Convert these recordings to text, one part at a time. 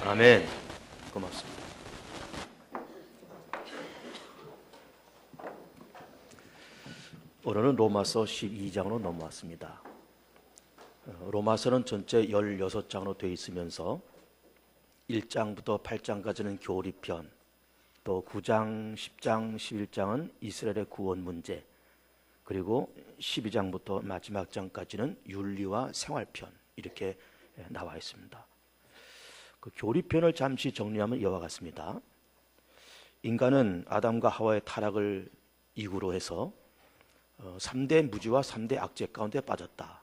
아멘. 고맙습니다. 오늘은 로마서 12장으로 넘어왔습니다. 로마서는 전체 16장으로 되어 있으면서 1장부터 8장까지는 교리편, 또 9장, 10장, 11장은 이스라엘의 구원 문제, 그리고 12장부터 마지막 장까지는 윤리와 생활편, 이렇게 나와 있습니다. 그 교리편을 잠시 정리하면 이와 같습니다. 인간은 아담과 하와의 타락을 이유로 해서 3대 무지와 3대 악재 가운데 빠졌다.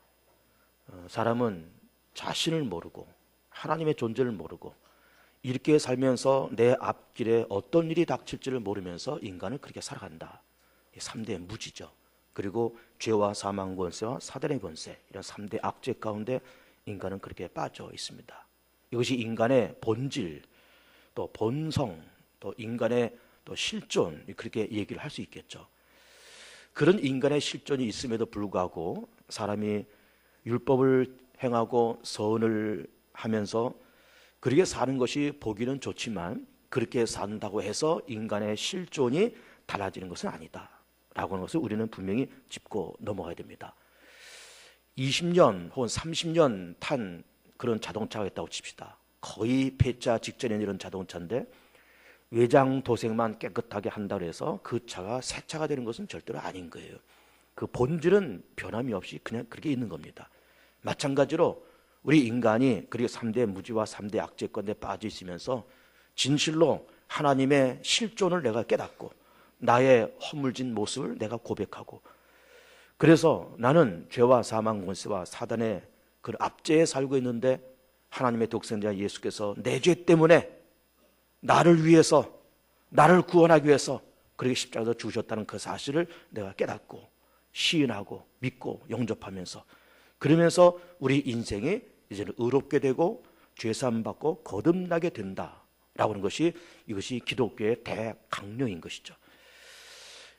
사람은 자신을 모르고 하나님의 존재를 모르고 이렇게 살면서 내 앞길에 어떤 일이 닥칠지를 모르면서 인간은 그렇게 살아간다. 3대 무지죠. 그리고 죄와 사망 권세와 사단의 권세, 이런 3대 악재 가운데 인간은 그렇게 빠져 있습니다. 이것이 인간의 본질, 또 본성, 또 인간의 또 실존, 그렇게 얘기를 할 수 있겠죠. 그런 인간의 실존이 있음에도 불구하고 사람이 율법을 행하고 선을 하면서 그렇게 사는 것이 보기는 좋지만 그렇게 산다고 해서 인간의 실존이 달라지는 것은 아니다 라고 하는 것을 우리는 분명히 짚고 넘어가야 됩니다. 20년 혹은 30년 탄 그런 자동차가 있다고 칩시다. 거의 폐차 직전에 이런 자동차인데 외장 도색만 깨끗하게 한다고 해서 그 차가 새 차가 되는 것은 절대로 아닌 거예요. 그 본질은 변함이 없이 그냥 그렇게 있는 겁니다. 마찬가지로 우리 인간이 그리고 3대 무지와 3대 악재 가운데 빠져 있으면서 진실로 하나님의 실존을 내가 깨닫고 나의 허물진 모습을 내가 고백하고, 그래서 나는 죄와 사망 권세와 사단의 그 압제에 살고 있는데 하나님의 독생자 예수께서 내 죄 때문에 나를 위해서, 나를 구원하기 위해서 그렇게 십자가에서 죽으셨다는 그 사실을 내가 깨닫고 시인하고 믿고 영접하면서, 그러면서 우리 인생이 이제는 의롭게 되고 죄사함 받고 거듭나게 된다라고 하는 것이, 이것이 기독교의 대강령인 것이죠.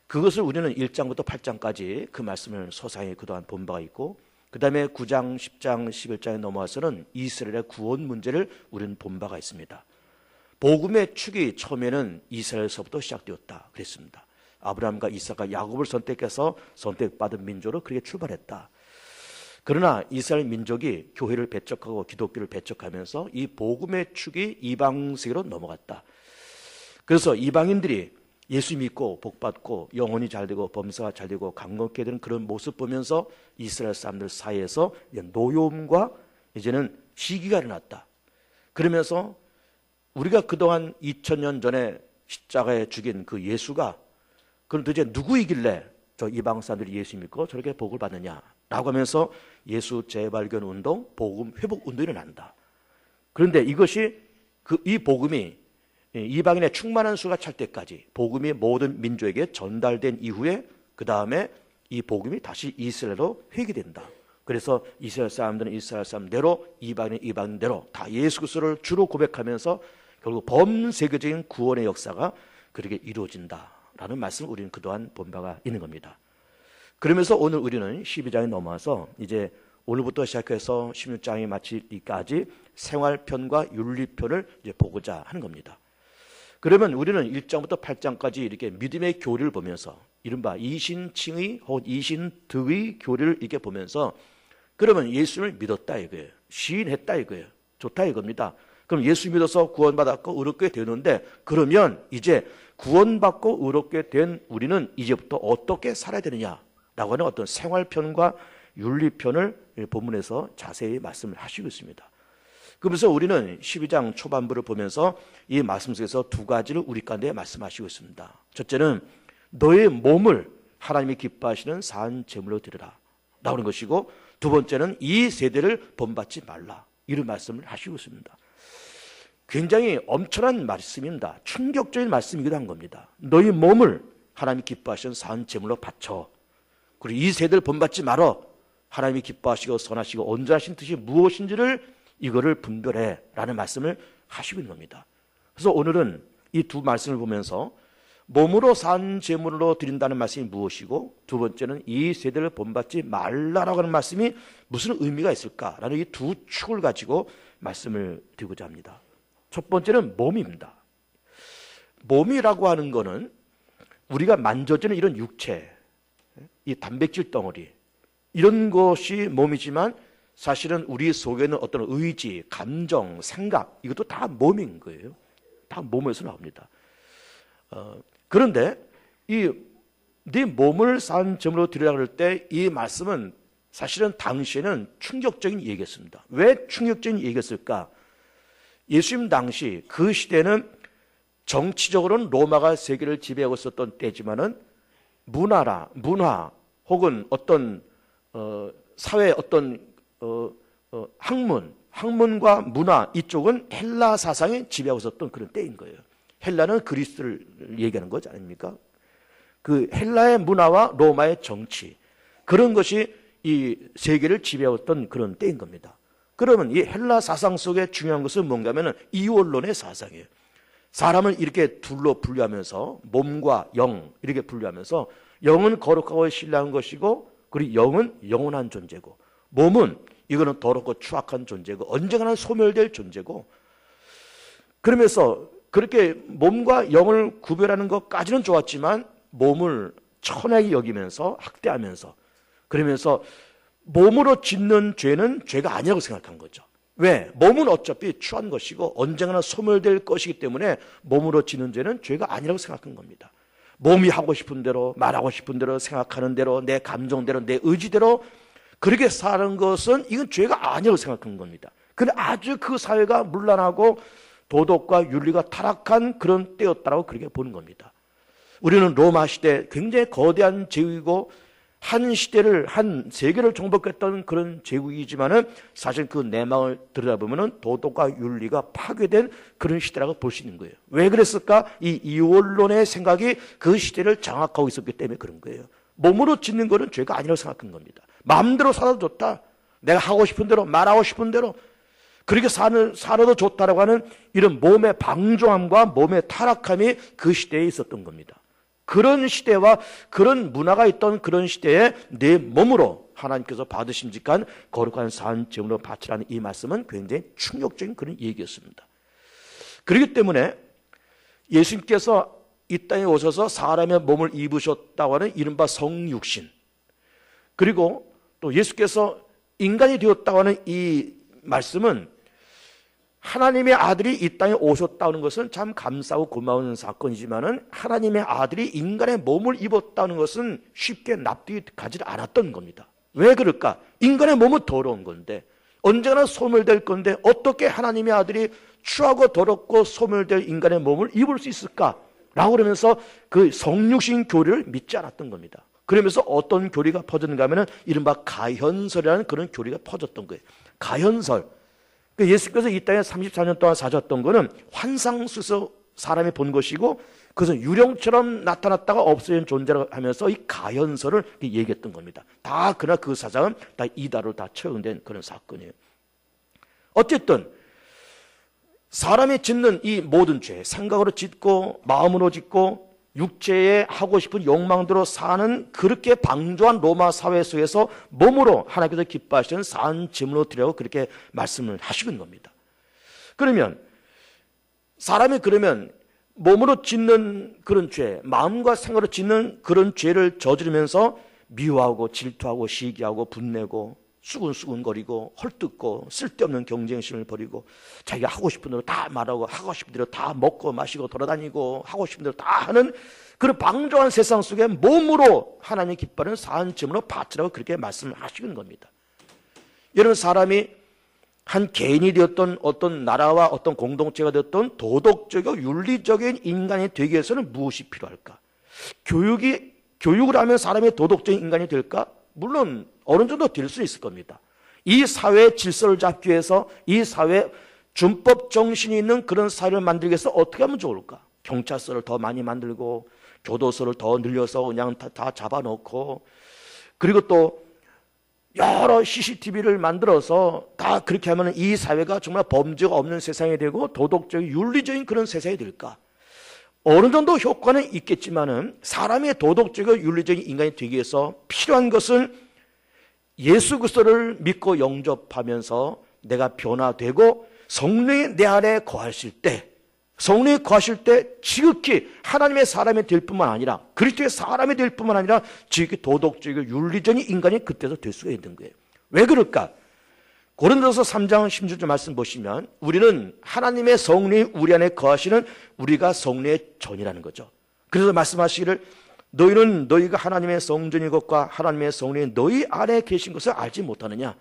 그것을 우리는 1장부터 8장까지 그 말씀을 소상히 그동안 본 바가 있고, 그 다음에 9장, 10장, 11장에 넘어와서는 이스라엘의 구원 문제를 우리는 본 바가 있습니다. 복음의 축이 처음에는 이스라엘에서부터 시작되었다 그랬습니다. 아브라함과 이삭과 야곱을 선택해서 선택받은 민족으로 그렇게 출발했다. 그러나 이스라엘 민족이 교회를 배척하고 기독교를 배척하면서 이 복음의 축이 이방 세계로 넘어갔다. 그래서 이방인들이 예수 믿고 복받고 영혼이 잘되고 범사가 잘되고 강건케 되는 그런 모습 보면서 이스라엘 사람들 사이에서 노여움과 이제는 시기가 일어났다. 그러면서 우리가 그동안 2000년 전에 십자가에 죽인 그 예수가 그럼 도대체 누구이길래 저 이방 사람들이 예수 믿고 저렇게 복을 받느냐라고 하면서 예수 재발견 운동, 복음 회복 운동이 일어난다. 그런데 이것이 이 복음이 이방인의 충만한 수가 찰 때까지 복음이 모든 민족에게 전달된 이후에 그 다음에 이 복음이 다시 이스라엘로 회귀된다. 그래서 이스라엘 사람들은 이스라엘 사람대로, 이방인은 이방인대로 다 예수 그리스도를 주로 고백하면서 결국 범세계적인 구원의 역사가 그렇게 이루어진다라는 말씀을 우리는 그동안 본 바가 있는 겁니다. 그러면서 오늘 우리는 12장에 넘어와서 이제 오늘부터 시작해서 16장이 마치기까지 생활편과 윤리편을 이제 보고자 하는 겁니다. 그러면 우리는 1장부터 8장까지 이렇게 믿음의 교리를 보면서 이른바 이신칭의 혹은 이신득의 교리를 이렇게 보면서 그러면 예수를 믿었다 이거예요. 시인했다 이거예요. 좋다 이겁니다. 그럼 예수 믿어서 구원받았고 의롭게 되는데, 그러면 이제 구원받고 의롭게 된 우리는 이제부터 어떻게 살아야 되느냐라고 하는 어떤 생활편과 윤리편을 본문에서 자세히 말씀을 하시고 있습니다. 그래서 우리는 12장 초반부를 보면서 이 말씀 속에서 두 가지를 우리 가운데 말씀하시고 있습니다. 첫째는 너의 몸을 하나님이 기뻐하시는 산 제물로 드리라 나오는 것이고, 두 번째는 이 세대를 본받지 말라, 이런 말씀을 하시고 있습니다. 굉장히 엄청난 말씀입니다. 충격적인 말씀이기도 한 겁니다. 너희 몸을 하나님이 기뻐하시는 산 제물로 바쳐, 그리고 이 세대를 본받지 말어, 하나님이 기뻐하시고 선하시고 온전하신 뜻이 무엇인지를 이거를 분별해 라는 말씀을 하시고 있는 겁니다. 그래서 오늘은 이 두 말씀을 보면서 몸으로 산 제물로 드린다는 말씀이 무엇이고, 두 번째는 이 세대를 본받지 말라라고 하는 말씀이 무슨 의미가 있을까라는 이 두 축을 가지고 말씀을 드리고자 합니다. 첫 번째는 몸입니다. 몸이라고 하는 거는 우리가 만져지는 이런 육체, 이 단백질 덩어리, 이런 것이 몸이지만 사실은 우리 속에는 어떤 의지, 감정, 생각, 이것도 다 몸인 거예요. 다 몸에서 나옵니다. 그런데 네 몸을 산 점으로 드리라고 할 때 이 말씀은 사실은 당시에는 충격적인 얘기였습니다. 왜 충격적인 얘기였을까? 예수님 당시 그 시대는 정치적으로는 로마가 세계를 지배하고 있었던 때지만은 문화 혹은 어떤 사회 어떤 학문과 문화 이쪽은 헬라 사상이 지배하고 있었던 그런 때인 거예요. 헬라는 그리스를 얘기하는 거지 아닙니까? 그 헬라의 문화와 로마의 정치, 그런 것이 이 세계를 지배하고 있던 그런 때인 겁니다. 그러면 이 헬라 사상 속에 중요한 것은 뭔가 하면은 이원론의 사상이에요. 사람을 이렇게 둘로 분류하면서 몸과 영 이렇게 분류하면서 영은 거룩하고 신령한 것이고 그리고 영은 영원한 존재고 몸은 이거는 더럽고 추악한 존재고 언젠가는 소멸될 존재고, 그러면서 그렇게 몸과 영을 구별하는 것까지는 좋았지만 몸을 천하게 여기면서 학대하면서 그러면서 몸으로 짓는 죄는 죄가 아니라고 생각한 거죠. 왜? 몸은 어차피 추한 것이고 언젠가는 소멸될 것이기 때문에 몸으로 짓는 죄는 죄가 아니라고 생각한 겁니다. 몸이 하고 싶은 대로 말하고 싶은 대로 생각하는 대로 내 감정대로 내 의지대로 그렇게 사는 것은 이건 죄가 아니라고 생각한 겁니다. 근데 아주 그 사회가 문란하고 도덕과 윤리가 타락한 그런 때였다고 그렇게 보는 겁니다. 우리는 로마 시대 굉장히 거대한 제국이고 한 시대를 한 세계를 정복했던 그런 제국이지만은 사실 그 내막을 들여다보면은 도덕과 윤리가 파괴된 그런 시대라고 볼 수 있는 거예요. 왜 그랬을까? 이 이원론의 생각이 그 시대를 장악하고 있었기 때문에 그런 거예요. 몸으로 짓는 거는 죄가 아니라고 생각한 겁니다. 마음대로 살아도 좋다. 내가 하고 싶은 대로 말하고 싶은 대로 그렇게 살아도 좋다라고 하는 이런 몸의 방종함과 몸의 타락함이 그 시대에 있었던 겁니다. 그런 시대와 그런 문화가 있던 그런 시대에 내 몸으로 하나님께서 받으심직한 거룩한 산 제물로 바치라는 이 말씀은 굉장히 충격적인 그런 얘기였습니다. 그렇기 때문에 예수님께서 이 땅에 오셔서 사람의 몸을 입으셨다고 하는 이른바 성육신, 그리고 또 예수께서 인간이 되었다고 하는 이 말씀은 하나님의 아들이 이 땅에 오셨다는 것은 참 감사하고 고마운 사건이지만은 하나님의 아들이 인간의 몸을 입었다는 것은 쉽게 납득이 가지 않았던 겁니다. 왜 그럴까? 인간의 몸은 더러운 건데 언제나 소멸될 건데 어떻게 하나님의 아들이 추하고 더럽고 소멸될 인간의 몸을 입을 수 있을까? 라고 그러면서 그 성육신 교리를 믿지 않았던 겁니다. 그러면서 어떤 교리가 퍼졌는가 하면은 이른바 가현설이라는 그런 교리가 퍼졌던 거예요. 가현설. 예수께서 이 땅에 34년 동안 사셨던 거는 환상 속에서 사람이 본 것이고 그것은 유령처럼 나타났다가 없어진 존재라고 하면서 이 가현설을 얘기했던 겁니다. 다 그러나 그 사상은 다 이다로 다 처형된 그런 사건이에요. 어쨌든 사람이 짓는 이 모든 죄, 생각으로 짓고 마음으로 짓고 육체에 하고 싶은 욕망대로 사는 그렇게 방조한 로마 사회 속에서 몸으로 하나님께서 기뻐하시는 산 제물로 드리라고 그렇게 말씀을 하시는 겁니다. 그러면 사람이 그러면 몸으로 짓는 그런 죄, 마음과 생각으로 짓는 그런 죄를 저지르면서 미워하고 질투하고 시기하고 분내고 수군수군거리고 헐뜯고 쓸데없는 경쟁심을 벌이고 자기가 하고 싶은 대로 다 말하고 하고 싶은 대로 다 먹고 마시고 돌아다니고 하고 싶은 대로 다 하는 그런 방조한 세상 속에 몸으로 하나님의 기뻐하는 사한점으로 바치라고 그렇게 말씀을 하시는 겁니다. 여러분, 사람이 한 개인이 되었던 어떤 나라와 어떤 공동체가 되었던 도덕적이고 윤리적인 인간이 되기 위해서는 무엇이 필요할까? 교육을 하면 사람이 도덕적인 인간이 될까? 물론 어느 정도 될 수 있을 겁니다. 이 사회의 질서를 잡기 위해서 이 사회 준법 정신이 있는 그런 사회를 만들기 위해서 어떻게 하면 좋을까? 경찰서를 더 많이 만들고 교도소를 더 늘려서 그냥 다 잡아놓고 그리고 또 여러 CCTV를 만들어서 다 그렇게 하면 이 사회가 정말 범죄가 없는 세상이 되고 도덕적인 윤리적인 그런 세상이 될까? 어느 정도 효과는 있겠지만은 사람의 도덕적이고 윤리적인 인간이 되기 위해서 필요한 것은 예수 그리스도를 믿고 영접하면서 내가 변화되고 성령이 내 안에 거하실 때, 성령이 거하실 때 지극히 하나님의 사람이 될 뿐만 아니라, 그리스도의 사람이 될 뿐만 아니라 지극히 도덕적이고 윤리적인 인간이 그때도 될 수가 있는 거예요. 왜 그럴까? 고린도서 3장 16절 말씀 보시면 우리는 하나님의 성령이 우리 안에 거하시는 우리가 성령의 전이라는 거죠. 그래서 말씀하시기를 너희는 너희가 하나님의 성전인 것과 하나님의 성령이 너희 안에 계신 것을 알지 못하느냐.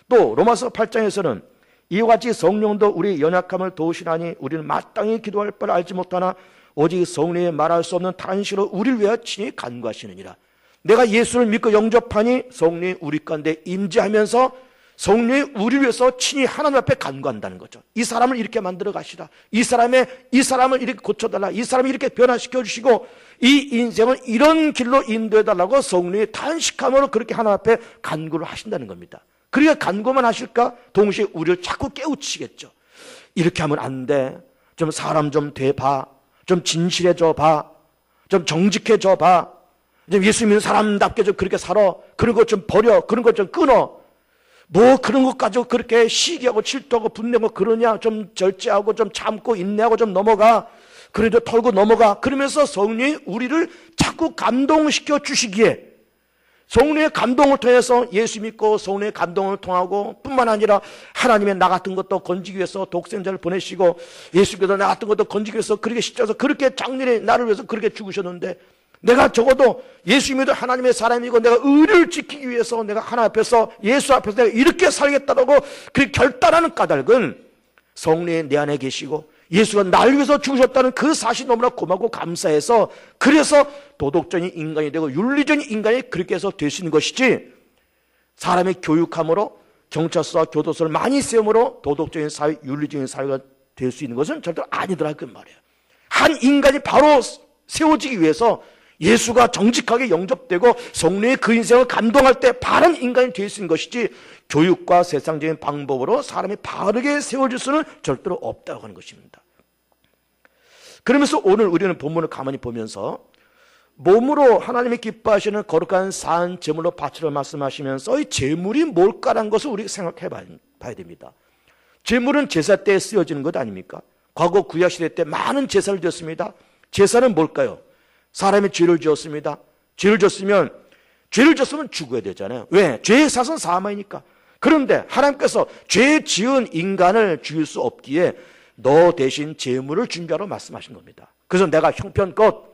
또 로마서 8장에서는 이와 같이 성령도 우리 연약함을 도우시나니 우리는 마땅히 기도할 바를 알지 못하나 오직 성령이 말할 수 없는 탄식으로 우리를 위하여 친히 간구하시느니라. 내가 예수를 믿고 영접하니 성령이 우리 가운데 임재하면서 성령이 우리를 위해서 친히 하나님 앞에 간구한다는 거죠. 이 사람을 이렇게 만들어 가시라. 이 사람을 이렇게 고쳐달라. 이 사람을 이렇게 변화시켜 주시고 이 인생을 이런 길로 인도해 달라고 성령이 탄식함으로 그렇게 하나님 앞에 간구를 하신다는 겁니다. 그러니까 간구만 하실까? 동시에 우리를 자꾸 깨우치겠죠. 이렇게 하면 안 돼. 좀 사람 좀 돼봐. 좀 진실해져 봐. 좀 정직해져 봐. 좀 예수 믿는 사람답게 좀 그렇게 살아. 그런 것 좀 버려. 그런 것 좀 끊어. 뭐 그런 것 가지고 그렇게 시기하고 질투하고 분내고 그러냐. 좀 절제하고 좀 참고 인내하고 좀 넘어가. 그래도 털고 넘어가. 그러면서 성령이 우리를 자꾸 감동시켜 주시기에 성령의 감동을 통해서 예수 믿고 성령의 감동을 통하고 뿐만 아니라 하나님의 나 같은 것도 건지기 위해서 독생자를 보내시고 예수께서 나 같은 것도 건지기 위해서 그렇게 십자가에서 그렇게 장렬히 나를 위해서 그렇게 죽으셨는데 내가 적어도 예수 믿어 하나님의 사람이고 내가 의를 지키기 위해서 내가 하나님 앞에서 예수 앞에서 내가 이렇게 살겠다고 그 결단하는 까닭은 성령이 내 안에 계시고 예수가 나를 위해서 죽으셨다는 그 사실이 너무나 고맙고 감사해서 그래서 도덕적인 인간이 되고 윤리적인 인간이 그렇게 해서 될 수 있는 것이지 사람의 교육함으로 경찰서와 교도소를 많이 세움으로 도덕적인 사회, 윤리적인 사회가 될 수 있는 것은 절대 아니더라 그 말이에요. 한 인간이 바로 세워지기 위해서 예수가 정직하게 영접되고 성령의 그 인생을 감동할 때 바른 인간이 될 수 있는 것이지 교육과 세상적인 방법으로 사람이 바르게 세워질 수는 절대로 없다고 하는 것입니다. 그러면서 오늘 우리는 본문을 가만히 보면서 몸으로 하나님이 기뻐하시는 거룩한 산 제물로 바치라 말씀하시면서 이 제물이 뭘까라는 것을 우리가 생각해 봐야 됩니다. 제물은 제사 때 쓰여지는 것 아닙니까? 과거 구약시대 때 많은 제사를 드렸습니다. 제사는 뭘까요? 사람이 죄를 지었습니다. 죄를 졌으면 죽어야 되잖아요. 왜? 죄의 사선 사망이니까. 그런데 하나님께서 죄 지은 인간을 죽일 수 없기에 너 대신 제물을 준비하라고 말씀하신 겁니다. 그래서 내가 형편껏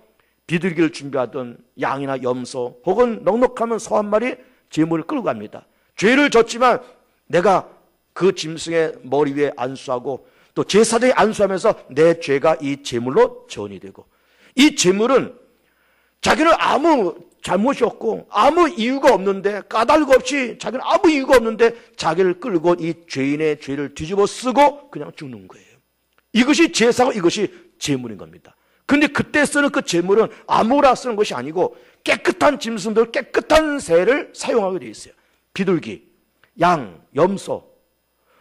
비둘기를 준비하던 양이나 염소 혹은 넉넉하면 소 한 마리 제물을 끌고 갑니다. 죄를 졌지만 내가 그 짐승의 머리 위에 안수하고 또 제사장이 안수하면서 내 죄가 이 제물로 전이 되고 이 제물은 자기는 아무 잘못이 없고 아무 이유가 없는데 까닭 없이 자기는 아무 이유가 없는데 자기를 끌고 이 죄인의 죄를 뒤집어 쓰고 그냥 죽는 거예요. 이것이 제사고 이것이 제물인 겁니다. 그런데 그때 쓰는 그 제물은 아무나 쓰는 것이 아니고 깨끗한 짐승들 깨끗한 새를 사용하게 되어 있어요. 비둘기, 양, 염소,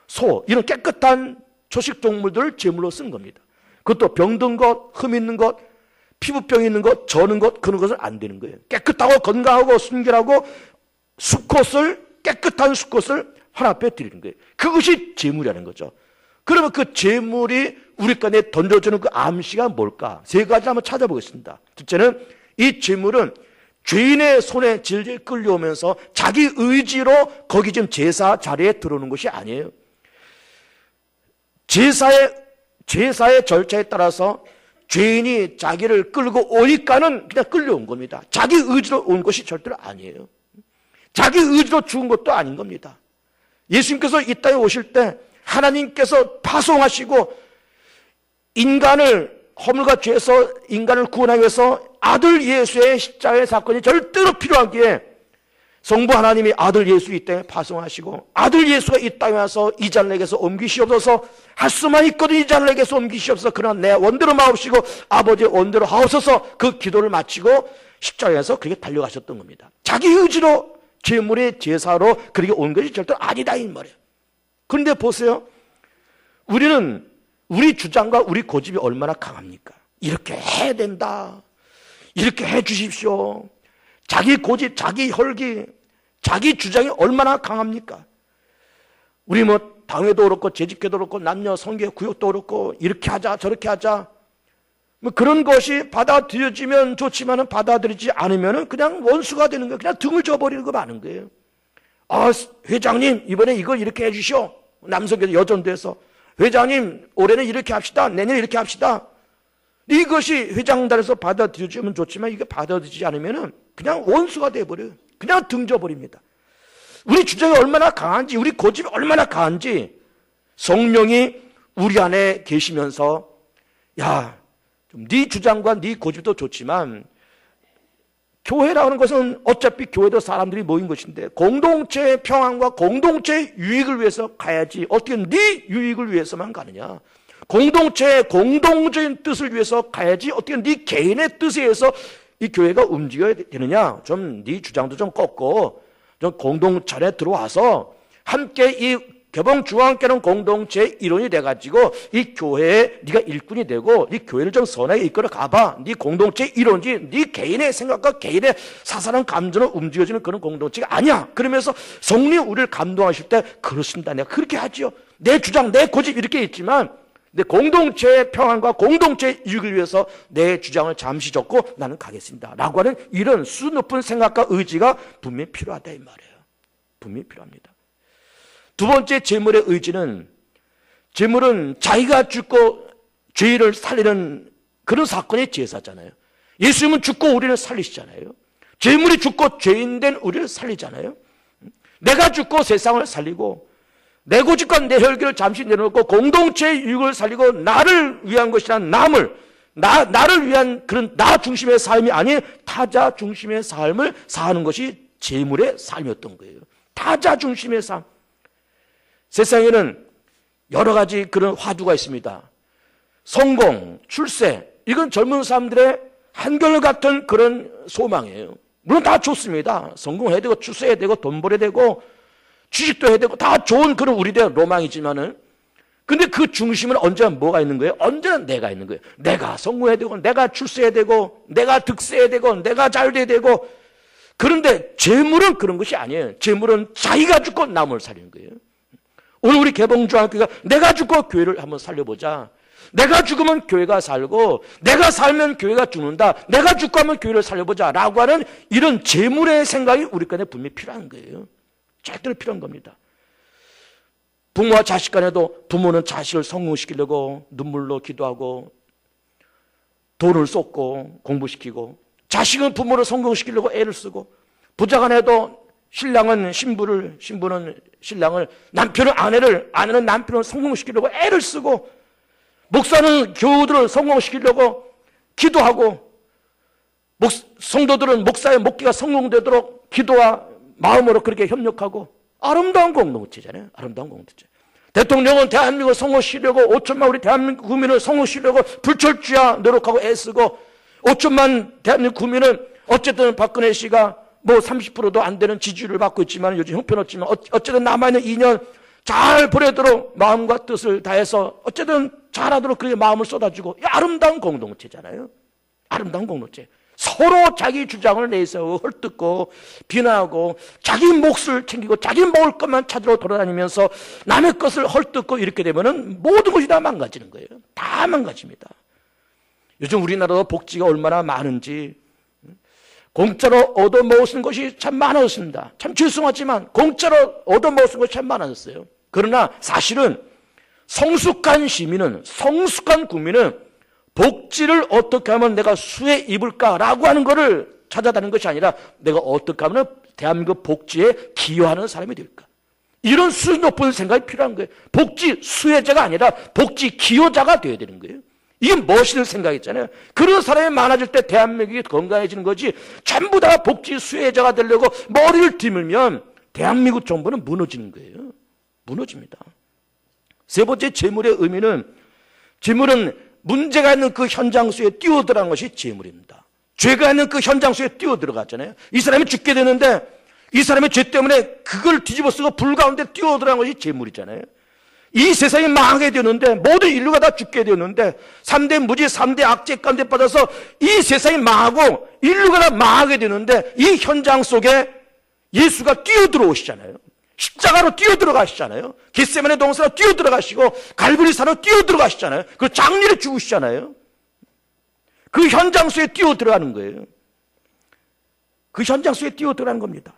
소 이런 깨끗한 초식 동물들을 제물로 쓰는 겁니다. 그것도 병든 것, 흠 있는 것, 피부병 있는 것, 저는 것, 그런 것은 안 되는 거예요. 깨끗하고 건강하고 순결하고 수컷을, 깨끗한 수컷을 하나님 앞에 드리는 거예요. 그것이 제물이라는 거죠. 그러면 그 제물이 우리 간에 던져주는 그 암시가 뭘까? 세 가지 한번 찾아보겠습니다. 첫째는 이 제물은 죄인의 손에 질질 끌려오면서 자기 의지로 거기 지금 제사 자리에 들어오는 것이 아니에요. 제사의 절차에 따라서 죄인이 자기를 끌고 오니까는 그냥 끌려온 겁니다. 자기 의지로 온 것이 절대로 아니에요. 자기 의지로 죽은 것도 아닌 겁니다. 예수님께서 이 땅에 오실 때 하나님께서 파송하시고 인간을 허물과 죄에서 인간을 구원하기 위해서 아들 예수의 십자가의 사건이 절대로 필요하기에 성부 하나님이 아들 예수 이 땅에 파송하시고 아들 예수가 이 땅에 와서 이 자녀에게서 옮기시옵소서 할 수만 있거든 이 자녀에게서 옮기시옵소서 그러나 내 원대로 마옵시고 아버지의 원대로 하옵소서 그 기도를 마치고 십자가에서 그렇게 달려가셨던 겁니다. 자기 의지로 제물의 제사로 그렇게 온 것이 절대 아니다 이 말이에요. 그런데 보세요. 우리는 우리 주장과 우리 고집이 얼마나 강합니까? 이렇게 해야 된다. 이렇게 해 주십시오. 자기 고집, 자기 혈기, 자기 주장이 얼마나 강합니까? 우리 당회도 그렇고 재직회도 그렇고 남녀 성교 구역도 그렇고 이렇게 하자 저렇게 하자 뭐 그런 것이 받아들여지면 좋지만은 받아들이지 않으면은 그냥 원수가 되는 거예요. 그냥 등을 줘버리는 거 많은 거예요. 아, 회장님 이번에 이걸 이렇게 해주시오. 남성계도 여전도에서 회장님 올해는 이렇게 합시다. 내년에 이렇게 합시다. 이것이 회장단에서 받아들여지면 좋지만 이게 받아들이지 않으면은 그냥 원수가 돼버려요. 그냥 등 줘버립니다. 우리 주장이 얼마나 강한지, 우리 고집이 얼마나 강한지 성령이 우리 안에 계시면서 야, 네 주장과 네 고집도 좋지만 교회라는 것은 어차피 교회도 사람들이 모인 것인데 공동체의 평안과 공동체의 유익을 위해서 가야지 어떻게 네 유익을 위해서만 가느냐. 공동체의 공동적인 뜻을 위해서 가야지 어떻게 네 개인의 뜻에 의해서 이 교회가 움직여야 되느냐. 좀 네 주장도 좀 꺾고 좀 공동체에 들어와서 함께 이 개봉중앙교회는 공동체의 일원이 돼가지고 이 교회에 네가 일꾼이 되고 이 교회를 좀 선하게 이끌어 가봐. 네 공동체의 일원이지 네 개인의 생각과 개인의 사사랑 감정으로 움직여지는 그런 공동체가 아니야. 그러면서 성령 우리를 감동하실 때 그렇습니다. 내가 그렇게 하지요. 내 주장, 내 고집 이렇게 있지만 내 공동체의 평안과 공동체의 이익을 위해서 내 주장을 잠시 접고 나는 가겠습니다. 라고 하는 이런 수 높은 생각과 의지가 분명히 필요하다 이 말이에요. 분명히 필요합니다. 두 번째 재물의 의지는 재물은 자기가 죽고 죄를 살리는 그런 사건의 제사잖아요. 예수님은 죽고 우리를 살리시잖아요. 재물이 죽고 죄인된 우리를 살리잖아요. 내가 죽고 세상을 살리고 내 고집과 내 혈기를 잠시 내려놓고 공동체의 유익을 살리고 나를 위한 것이란 나를 위한 그런 나 중심의 삶이 아닌 타자 중심의 삶을 사는 것이 재물의 삶이었던 거예요. 타자 중심의 삶. 세상에는 여러 가지 그런 화두가 있습니다. 성공, 출세, 이건 젊은 사람들의 한결같은 그런 소망이에요. 물론 다 좋습니다. 성공해야 되고 출세해야 되고 돈 벌어야 되고 취직도 해야 되고 다 좋은 그런 우리들의 로망이지만은 근데 그 중심은 언제나 뭐가 있는 거예요? 언제나 내가 있는 거예요. 내가 성공해야 되고 내가 출세해야 되고 내가 득세해야 되고 내가 잘 돼야 되고 그런데 재물은 그런 것이 아니에요. 재물은 자기가 죽고 남을 살리는 거예요. 오늘 우리 개봉중앙교회가 내가 죽고 교회를 한번 살려보자. 내가 죽으면 교회가 살고 내가 살면 교회가 죽는다. 내가 죽고 하면 교회를 살려보자 라고 하는 이런 재물의 생각이 우리 간에 분명히 필요한 거예요. 절대로 필요한 겁니다. 부모와 자식 간에도 부모는 자식을 성공시키려고 눈물로 기도하고 돈을 쏟고 공부시키고 자식은 부모를 성공시키려고 애를 쓰고 부자 간에도 신랑은 신부는 신랑을 남편은 아내는 남편을 성공시키려고 애를 쓰고 목사는 교우들을 성공시키려고 기도하고 성도들은 목사의 목회가 성공되도록 기도와 마음으로 그렇게 협력하고 아름다운 공동체잖아요. 아름다운 공동체. 대통령은 대한민국을 성공시키려고 5천만 우리 대한민국 국민을 성공시키려고 불철주야 노력하고 애쓰고 5천만 대한민국 국민은 어쨌든 박근혜 씨가 뭐 30%도 안 되는 지지율을 받고 있지만 요즘 형편없지만 어쨌든 남아있는 2년 잘 보내도록 마음과 뜻을 다해서 어쨌든 잘하도록 그렇게 마음을 쏟아주고 아름다운 공동체잖아요. 아름다운 공동체. 서로 자기 주장을 내세우고 헐뜯고 비난하고 자기 몫을 챙기고 자기 먹을 것만 찾으러 돌아다니면서 남의 것을 헐뜯고 이렇게 되면은 모든 것이 다 망가지는 거예요. 다 망가집니다. 요즘 우리나라도 복지가 얼마나 많은지 공짜로 얻어먹을 것이 참 많아졌습니다. 참 죄송하지만 공짜로 얻어먹을 것이 참 많아졌어요. 그러나 사실은 성숙한 시민은 성숙한 국민은 복지를 어떻게 하면 내가 수혜 입을까라고 하는 것을 찾아다니는 것이 아니라 내가 어떻게 하면 대한민국 복지에 기여하는 사람이 될까. 이런 수 높은 생각이 필요한 거예요. 복지 수혜자가 아니라 복지 기여자가 되어야 되는 거예요. 이게 멋있는 생각이잖아요. 그런 사람이 많아질 때 대한민국이 건강해지는 거지 전부 다 복지 수혜자가 되려고 머리를 뒤밀면 대한민국 정부는 무너지는 거예요. 무너집니다. 세 번째 재물의 의미는 재물은 문제가 있는 그 현장 속에 뛰어들어가는 것이 재물입니다. 죄가 있는 그 현장 속에 뛰어들어갔잖아요. 이 사람이 죽게 되는데 이 사람의 죄 때문에 그걸 뒤집어쓰고 불 가운데 뛰어들어간 것이 재물이잖아요. 이 세상이 망하게 되는데 모든 인류가 다 죽게 되는데 3대 무지 3대 악재 가운데 빠져서 이 세상이 망하고 인류가 다 망하게 되는데 이 현장 속에 예수가 뛰어들어오시잖아요. 십자가로 뛰어들어가시잖아요. 겟세마네 동산으로 뛰어들어가시고 갈보리산으로 뛰어들어가시잖아요. 그 장례를 죽으시잖아요. 그 현장 속에 뛰어들어가는 거예요. 그 현장 속에 뛰어들어가는 겁니다.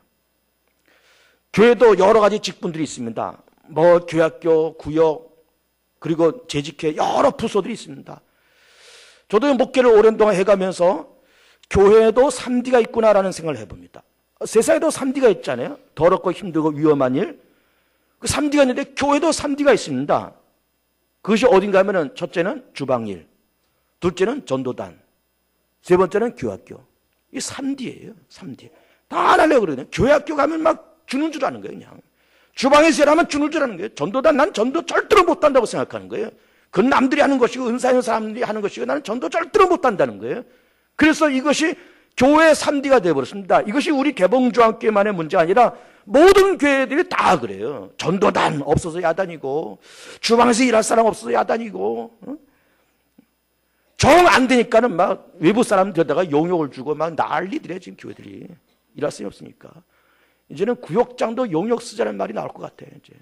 교회도 여러 가지 직분들이 있습니다. 뭐 교학교, 구역, 그리고 재직회 여러 부서들이 있습니다. 저도 목회를 오랜 동안 해가면서 교회에도 3D가 있구나라는 생각을 해봅니다. 세상에도 3D가 있잖아요. 더럽고 힘들고 위험한 일. 그 3D가 있는데 교회도 3D가 있습니다. 그것이 어딘가 하면은 첫째는 주방일, 둘째는 전도단, 세 번째는 교학교. 이 3D예요. 3D. 다 하려고 그러거든요. 교회학교 가면 막 주는 줄 아는 거예요. 그냥. 주방에서 일하면 주는 줄 아는 거예요. 전도단, 난 전도 절대로 못한다고 생각하는 거예요. 그건 남들이 하는 것이고 은사 있는 사람들이 하는 것이고 나는 전도 절대로 못한다는 거예요. 그래서 이것이 교회의 3D가 되어버렸습니다. 이것이 우리 개봉중앙교회만의 문제가 아니라 모든 교회들이 다 그래요. 전도단 없어서 야단이고 주방에서 일할 사람 없어서 야단이고 정 안 되니까는 막 외부 사람 데다가 용역을 주고 막 난리들이에요. 지금 교회들이 일할 사람이 없으니까. 이제는 구역장도 용역 쓰자는 말이 나올 것 같아. 이제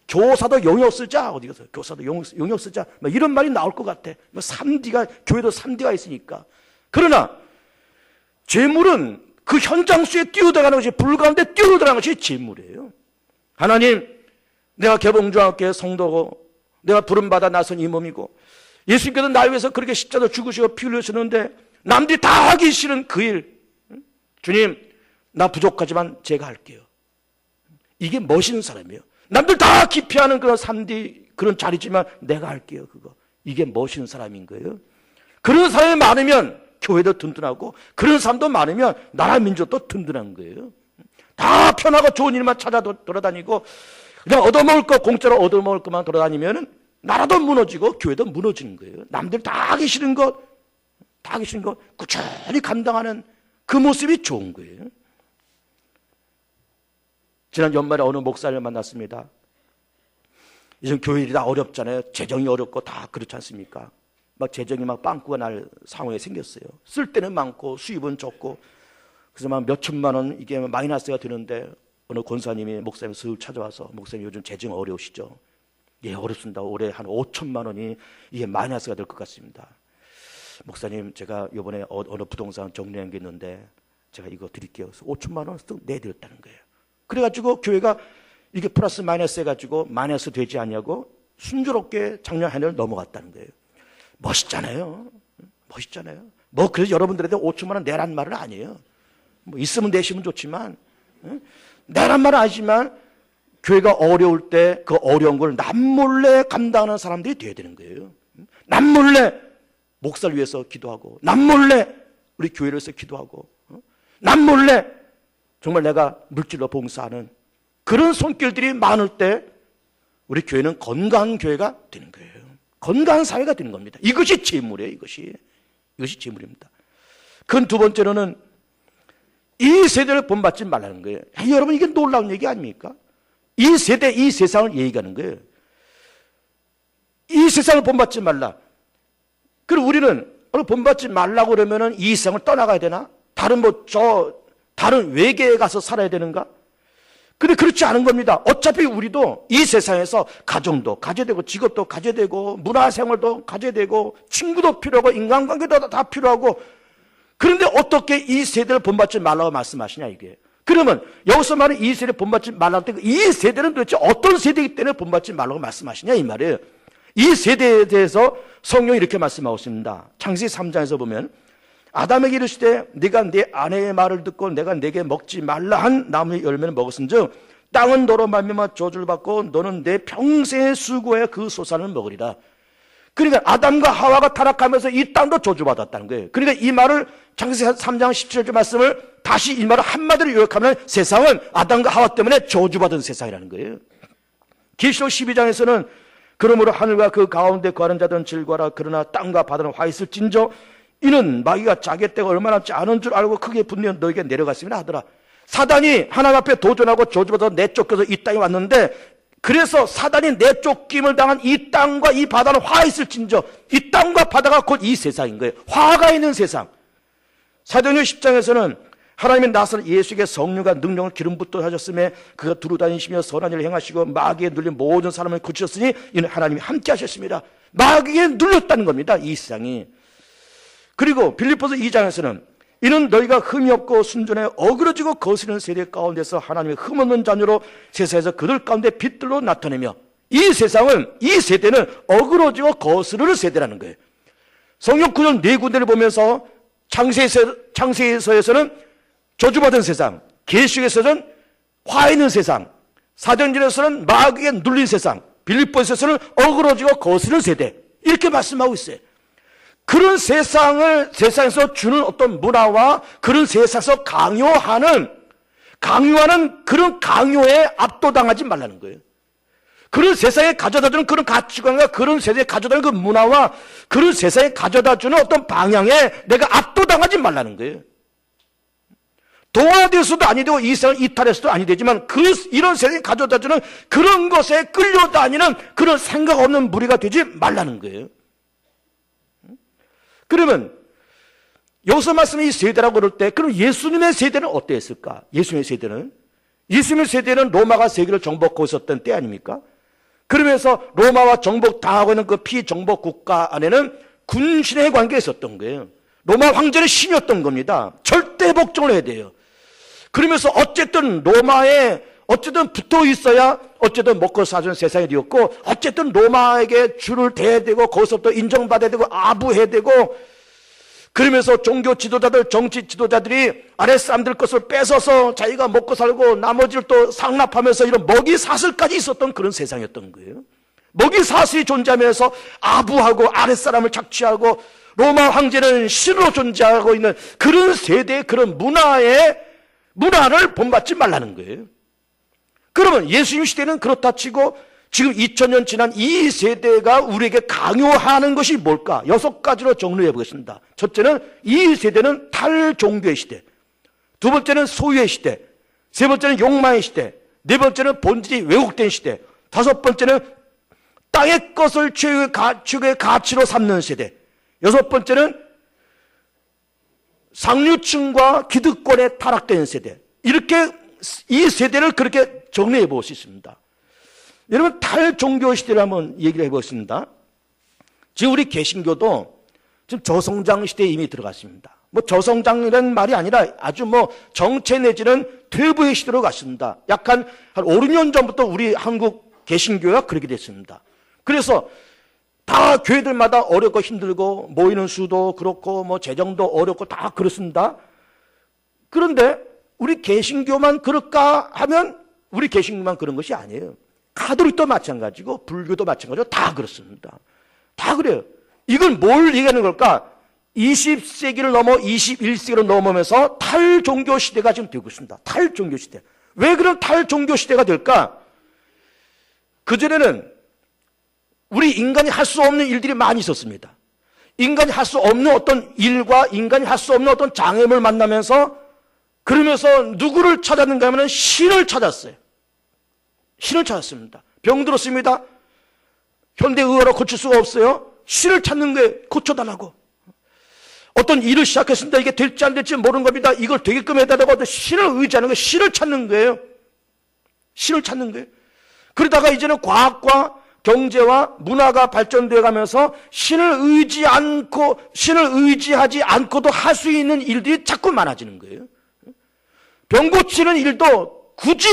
교사도 용역 쓰자. 어디 가서 교사도 용역 쓰자. 막 이런 말이 나올 것 같아. 3D가 교회도 3D가 있으니까. 그러나 재물은 그 현장 속에 뛰어들어가는 것이 불 가운데 뛰어들어가는 것이 재물이에요. 하나님, 내가 개봉중학교의 성도고 내가 부름받아 나선 이 몸이고 예수님께서 나를 위해서 그렇게 십자가로 죽으시고 피 흘리셨는데 남들이 다 하기 싫은 그 일, 주님, 나 부족하지만 제가 할게요. 이게 멋있는 사람이에요. 남들 다 기피하는 그런 3D 그런 자리지만 내가 할게요. 그거. 이게 멋있는 사람인 거예요. 그런 사람이 많으면 교회도 든든하고 그런 사람도 많으면 나라 민족도 든든한 거예요. 다 편하고 좋은 일만 찾아 돌아다니고 그냥 얻어먹을 거 공짜로 얻어먹을 것만 돌아다니면 나라도 무너지고 교회도 무너지는 거예요. 남들 다 하기 싫은 것 꾸준히 감당하는 그 모습이 좋은 거예요. 지난 연말에 어느 목사를 만났습니다. 요즘 교회들이 다 어렵잖아요. 재정이 어렵고 다 그렇지 않습니까? 막 재정이 막 빵꾸가 날 상황이 생겼어요. 쓸 때는 많고 수입은 적고 그래서 막 몇 천만 원 이게 마이너스가 되는데 어느 권사님이 목사님 슥 찾아와서 목사님 요즘 재정 어려우시죠? 예, 어렵습니다. 올해 한 5천만 원이 이게 마이너스가 될 것 같습니다. 목사님 제가 이번에 어느 부동산 정리한 게 있는데 제가 이거 드릴게요. 그래서 5천만 원 쓱 내드렸다는 거예요. 그래가지고 교회가 이게 플러스 마이너스 해가지고 마이너스 되지 않냐고 순조롭게 작년 한 해를 넘어갔다는 거예요. 멋있잖아요. 멋있잖아요. 뭐 그래서 여러분들한테 5천만 원 내란 말은 아니에요. 뭐 있으면 내시면 좋지만 내란 말은 아니지만 교회가 어려울 때 그 어려운 걸 남몰래 감당하는 사람들이 돼야 되는 거예요. 남몰래 목사를 위해서 기도하고 남몰래 우리 교회를 위해서 기도하고 남몰래 정말 내가 물질로 봉사하는 그런 손길들이 많을 때 우리 교회는 건강한 교회가 되는 거예요. 건강한 사회가 되는 겁니다. 이것이 재물이에요. 이것이 재물입니다. 그 두 번째로는 이 세대를 본받지 말라는 거예요. 여러분 이게 놀라운 얘기 아닙니까? 이 세대, 이 세상을 얘기하는 거예요. 이 세상을 본받지 말라. 그리고 우리는 본받지 말라고 그러면은 이 세상을 떠나가야 되나? 다른 외계에 가서 살아야 되는가? 근데 그렇지 않은 겁니다. 어차피 우리도 이 세상에서 가정도 가져야 되고 직업도 가져야 되고 문화생활도 가져야 되고 친구도 필요하고 인간관계도 다 필요하고 그런데 어떻게 이 세대를 본받지 말라고 말씀하시냐 이게. 그러면 여기서 말하는 이 세대를 본받지 말라고 할 때 이 세대는 도대체 어떤 세대이기 때문에 본받지 말라고 말씀하시냐 이 말이에요. 이 세대에 대해서 성경이 이렇게 말씀하고 있습니다. 창세기 3장에서 보면 아담에게 이르시되 네가 네 아내의 말을 듣고 내가 네게 먹지 말라 한 나무의 열매를 먹었은즉 땅은 너로 말미암아 저주를 받고 너는 내 평생의 수고에 그 소산을 먹으리라. 그러니까 아담과 하와가 타락하면서 이 땅도 저주받았다는 거예요. 그러니까 이 말을 창세기 3장 17절 말씀을 다시 이 말을 한마디로 요약하면 세상은 아담과 하와 때문에 저주받은 세상이라는 거예요. 계시록 12장에서는 그러므로 하늘과 그 가운데 거하는 자들은 즐거워라. 그러나 땅과 바다는 화 있을진저 이는 마귀가 자기 때가 얼마 남지 않은 줄 알고 크게 분노해 너에게 내려갔으면 하더라. 사단이 하나님 앞에 도전하고 저주받아 내쫓겨서 이 땅에 왔는데 그래서 사단이 내쫓김을 당한 이 땅과 이 바다는 화 있을진저 이 땅과 바다가 곧 이 세상인 거예요. 화가 있는 세상. 사도행전 10장에서는 하나님의 나사렛 예수에게 성령과 능력을 기름 붓도록 하셨음에 그가 두루다니시며 선한 일을 행하시고 마귀에 눌린 모든 사람을 고치셨으니 이는 하나님이 함께 하셨습니다. 마귀에 눌렸다는 겁니다, 이 세상이. 그리고 빌립보서 2장에서는 이는 너희가 흠이 없고 순전해 어그러지고 거스르는 세대 가운데서 하나님의 흠없는 자녀로 세상에서 그들 가운데 빛들로 나타내며, 이 세상은, 이 세대는 어그러지고 거스르는 세대라는 거예요. 성경 구절 네 군데를 보면서 창세에서는 저주받은 세상, 계시록에서는 화 있는 세상, 사도행전에서는 마귀에 눌린 세상, 빌립보에서는 어그러지고 거스르는 세대, 이렇게 말씀하고 있어요. 그런 세상에서 주는 어떤 문화와 그런 세상에서 강요하는 그런 강요에 압도당하지 말라는 거예요. 그런 세상에 가져다주는 그런 가치관과 그런 세상에 가져다주는 그 문화와 그런 세상에 가져다주는 어떤 방향에 내가 압도당하지 말라는 거예요. 동화되어서도 아니 되고 이 세상을 이탈해서도 아니 되지만 이런 세상에 가져다주는 그런 것에 끌려다니는 그런 생각 없는 무리가 되지 말라는 거예요. 그러면 여기서 말씀이 세대라고 그럴 때 그럼 예수님의 세대는 어땠을까? 예수님의 세대는 로마가 세계를 정복하고 있었던 때 아닙니까? 그러면서 로마와 정복당하고 있는 그 피정복 국가 안에는 군신의 관계가 있었던 거예요. 로마 황제는 신이었던 겁니다. 절대 복종을 해야 돼요. 그러면서 어쨌든 로마에 붙어 있어야 어쨌든 먹고 사는 세상이 되었고, 어쨌든 로마에게 줄을 대야 되고 거기서부터 인정받아야 되고 아부해야 되고, 그러면서 종교 지도자들, 정치 지도자들이 아랫사람들 것을 뺏어서 자기가 먹고 살고 나머지를 또 상납하면서 이런 먹이사슬까지 있었던 그런 세상이었던 거예요. 먹이사슬이 존재하면서 아부하고 아랫사람을 착취하고 로마 황제는 신으로 존재하고 있는 그런 세대의 그런 문화를 본받지 말라는 거예요. 그러면 예수님 시대는 그렇다 치고 지금 2000년 지난 이 세대가 우리에게 강요하는 것이 뭘까? 6가지로 정리해 보겠습니다. 첫째는 이 세대는 탈종교의 시대, 두 번째는 소유의 시대, 세 번째는 욕망의 시대, 네 번째는 본질이 왜곡된 시대, 다섯 번째는 땅의 것을 최고의 가치로 삼는 세대, 여섯 번째는 상류층과 기득권에 타락된 세대. 이렇게 이 세대를 그렇게 정리해 볼 수 있습니다. 여러분, 탈종교 시대를 한번 얘기를 해보겠습니다. 지금 우리 개신교도 지금 저성장 시대에 이미 들어갔습니다. 저성장이라는 말이 아니라 아주 정체 내지는 퇴보의 시대로 갔습니다. 약 한 5, 6년 전부터 우리 한국 개신교가 그렇게 됐습니다. 그래서 다 교회들마다 어렵고 힘들고 모이는 수도 그렇고 재정도 어렵고 다 그렇습니다. 그런데 우리 개신교만 그럴까 하면 우리 개신교만 그런 것이 아니에요. 가톨릭도 마찬가지고 불교도 마찬가지고 다 그렇습니다. 다 그래요. 이건 뭘 얘기하는 걸까? 20세기를 넘어 21세기로 넘어오면서 탈종교 시대가 지금 되고 있습니다. 탈종교 시대. 왜 그런 탈종교 시대가 될까? 그전에는 우리 인간이 할 수 없는 일들이 많이 있었습니다. 인간이 할 수 없는 어떤 일과 인간이 할 수 없는 어떤 장애물 만나면서 그러면서 누구를 찾았는가 하면 신을 찾았어요. 신을 찾았습니다. 병들었습니다. 현대의학으로 고칠 수가 없어요. 신을 찾는 거예요. 고쳐달라고. 어떤 일을 시작했습니다. 이게 될지 안 될지 모르는 겁니다. 이걸 되게끔 해달라고 신을 의지하는 거예요. 신을 찾는 거예요. 신을 찾는 거예요. 그러다가 이제는 과학과 경제와 문화가 발전되어 가면서 신을 의지하지 않고도 할 수 있는 일들이 자꾸 많아지는 거예요. 병 고치는 일도 굳이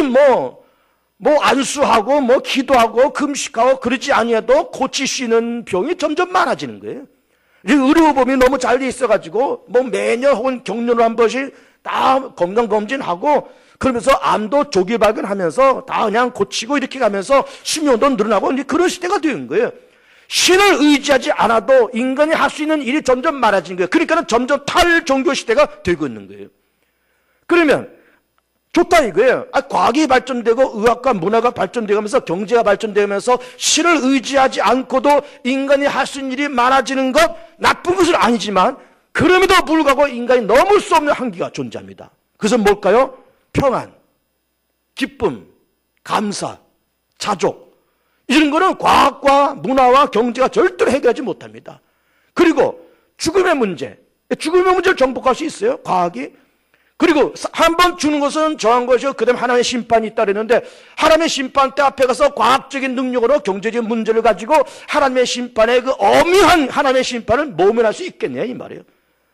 안수하고 기도하고 금식하고 그러지 아니해도 고칠 수 있는 병이 점점 많아지는 거예요. 의료보험이 너무 잘 돼 있어가지고 매년 혹은 경년으로 한 번씩 다 건강검진하고 그러면서 암도 조기 발견하면서 다 그냥 고치고 이렇게 가면서 수명도 늘어나고 이제 그런 시대가 되는 거예요. 신을 의지하지 않아도 인간이 할 수 있는 일이 점점 많아지는 거예요. 그러니까 점점 탈종교 시대가 되고 있는 거예요. 그러면 좋다 이거예요. 과학이 발전되고 의학과 문화가 발전되면서 경제가 발전되면서 신을 의지하지 않고도 인간이 할 수 있는 일이 많아지는 것 나쁜 것은 아니지만 그럼에도 불구하고 인간이 넘을 수 없는 한계가 존재합니다. 그것은 뭘까요? 평안, 기쁨, 감사, 자족 이런 거는 과학과 문화와 경제가 절대로 해결하지 못합니다. 그리고 죽음의 문제를 정복할 수 있어요? 과학이? 그리고 한 번 주는 것은 정한 것이요. 그 다음에 하나님의 심판이 있다 그랬는데 하나님의 심판대 앞에 가서 과학적인 능력으로 경제적인 문제를 가지고 하나님의 심판의 그 엄밀한 하나님의 심판을 모면할 수 있겠냐 이 말이에요.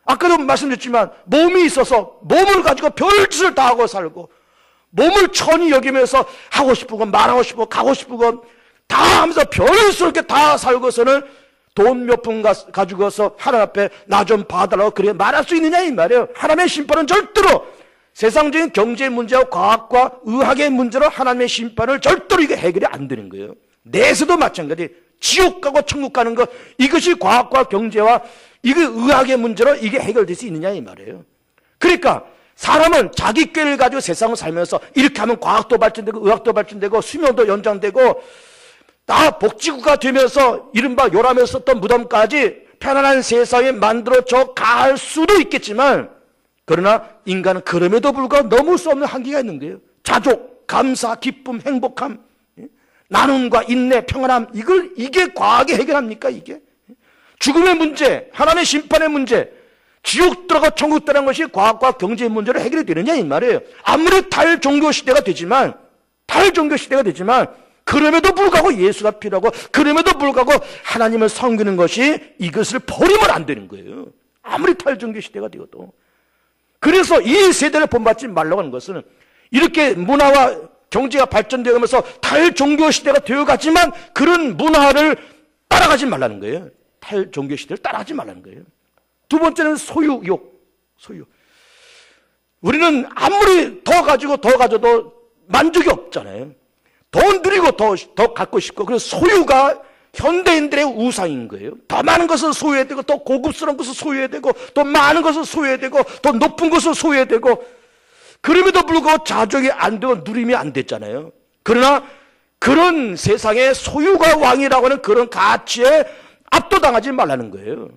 아까도 말씀드렸지만 몸이 있어서 몸을 가지고 별짓을 다 하고 살고 몸을 천히 여기면서 하고 싶은 건 말하고 싶고 가고 싶은 건 다 하면서 별스럽게 다 살고서는 돈 몇 푼 가지고서 하나님 앞에 나 좀 봐달라고 그래 말할 수 있느냐 이 말이에요. 하나님의 심판은 절대로 세상적인 경제 문제와 과학과 의학의 문제로 하나님의 심판을 절대로 이게 해결이 안 되는 거예요. 내에서도 마찬가지. 지옥 가고 천국 가는 것 이것이 과학과 경제와 이게 의학의 문제로 이게 해결될 수 있느냐 이 말이에요. 그러니까 사람은 자기 꾀를 가지고 세상을 살면서 이렇게 하면 과학도 발전되고 의학도 발전되고 수명도 연장되고 다 복지국가 되면서 이른바 요람에서 썼던 무덤까지 편안한 세상에 만들어져 갈 수도 있겠지만 그러나 인간은 그럼에도 불구하고 넘을 수 없는 한계가 있는 거예요. 자족, 감사, 기쁨, 행복함, 나눔과 인내, 평안함 이게 과학이 해결합니까 이게? 죽음의 문제, 하나님의 심판의 문제, 지옥 들어가 천국 들어간 것이 과학과 경제의 문제로 해결이 되느냐 이 말이에요. 아무리 탈종교 시대가 되지만 그럼에도 불구하고 예수가 필요하고 그럼에도 불구하고 하나님을 섬기는 것이 이것을 버리면 안 되는 거예요. 아무리 탈종교 시대가 되어도. 그래서 이 세대를 본받지 말라고 하는 것은 이렇게 문화와 경제가 발전되면서 탈종교 시대가 되어가지만 그런 문화를 따라가지 말라는 거예요. 탈종교 시대를 따라가지 말라는 거예요. 두 번째는 소유욕. 우리는 아무리 더 가져도 만족이 없잖아요. 더 누리고 더 갖고 싶고 그래서 소유가 현대인들의 우상인 거예요. 더 많은 것을 소유해야 되고 더 고급스러운 것을 소유해야 되고 더 많은 것을 소유해야 되고 더 높은 것을 소유해야 되고 그럼에도 불구하고 자족이 안 되고 누림이 안 됐잖아요. 그러나 그런 세상에 소유가 왕이라고 하는 그런 가치에 압도당하지 말라는 거예요.